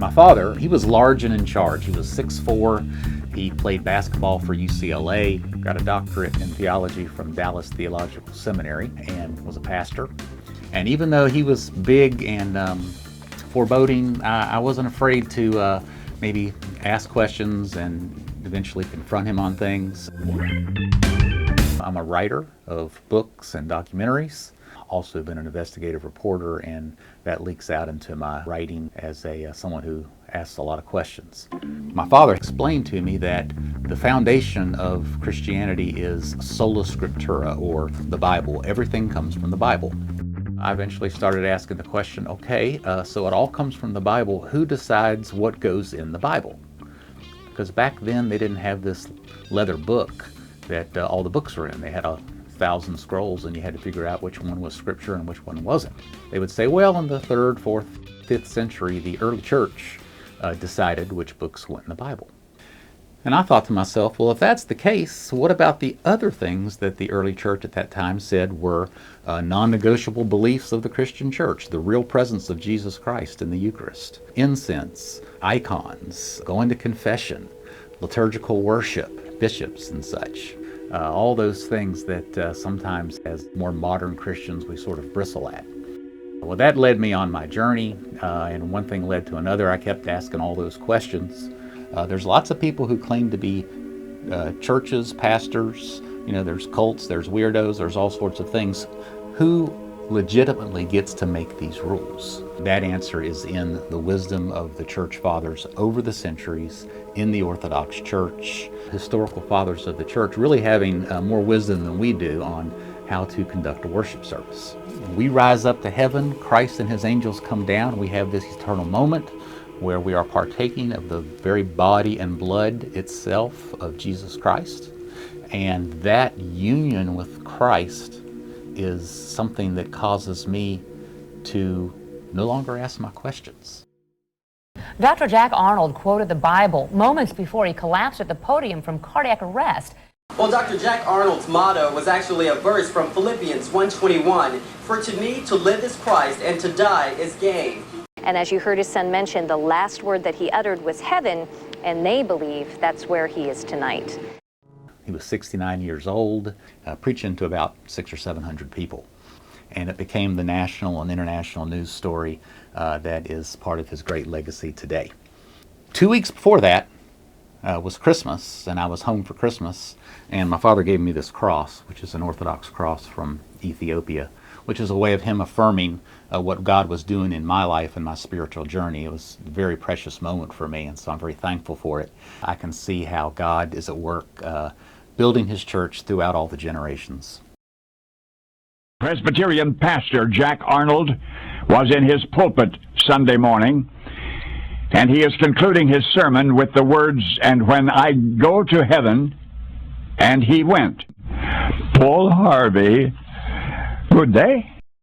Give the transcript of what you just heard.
My father, he was large and in charge. He was 6'4". He played basketball for UCLA, got a doctorate in theology from Dallas Theological Seminary, and was a pastor. And even though he was big and foreboding, I wasn't afraid to maybe ask questions and eventually confront him on things. I'm a writer of books and documentaries. Also been an investigative reporter, and that leaks out into my writing as someone who asks a lot of questions. My father explained to me that the foundation of Christianity is sola scriptura, or the Bible. Everything comes from the Bible. I eventually started asking the question, okay, so it all comes from the Bible. Who decides what goes in the Bible? Because back then they didn't have this leather book that all the books were in. They had 1,000 scrolls, and you had to figure out which one was scripture and which one wasn't. They would say, well, in the 3rd, 4th, 5th century, the early church decided which books went in the Bible. And I thought to myself, well, if that's the case, what about the other things that the early church at that time said were non-negotiable beliefs of the Christian church? The real presence of Jesus Christ in the Eucharist, incense, icons, going to confession, liturgical worship, bishops and such. All those things that sometimes as more modern Christians we sort of bristle at. Well, that led me on my journey, and one thing led to another. I kept asking all those questions. There's lots of people who claim to be churches, pastors, there's cults, there's weirdos, there's all sorts of things. Who legitimately gets to make these rules? That answer is in the wisdom of the church fathers over the centuries in the Orthodox Church. Historical fathers of the church really having more wisdom than we do on how to conduct a worship service. We rise up to heaven, Christ and his angels come down, we have this eternal moment where we are partaking of the very body and blood itself of Jesus Christ. And that union with Christ is something that causes me to no longer ask my questions. Dr. Jack Arnold quoted the Bible moments before he collapsed at the podium from cardiac arrest. Well, Dr. Jack Arnold's motto was actually a verse from Philippians 1:21, "For to me to live is Christ, and to die is gain." And as you heard his son mention, the last word that he uttered was heaven, and they believe that's where he is tonight. He was 69 years old, preaching to about 600 or 700 people. And it became the national and international news story that is part of his great legacy today. 2 weeks before that was Christmas, and I was home for Christmas, and my father gave me this cross, which is an Orthodox cross from Ethiopia, which is a way of him affirming what God was doing in my life and my spiritual journey. It was a very precious moment for me, and so I'm very thankful for it. I can see how God is at work building his church throughout all the generations. Presbyterian pastor Jack Arnold was in his pulpit Sunday morning, and he is concluding his sermon with the words, "And when I go to heaven," and he went. Paul Harvey, good day.